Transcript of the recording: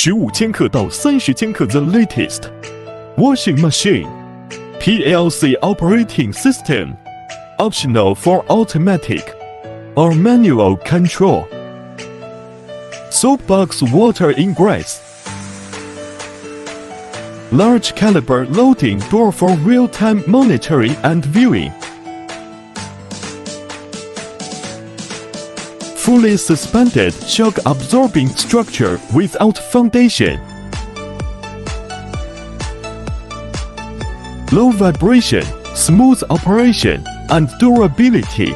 15千克到30千克 The latest washing machine. PLC operating system. Optional for automatic or manual control. Soapbox water ingress. Large caliber loading door for real-time monitoring and viewing. Fully suspended shock-absorbing structure without foundation. Low vibration, smooth operation, and durability.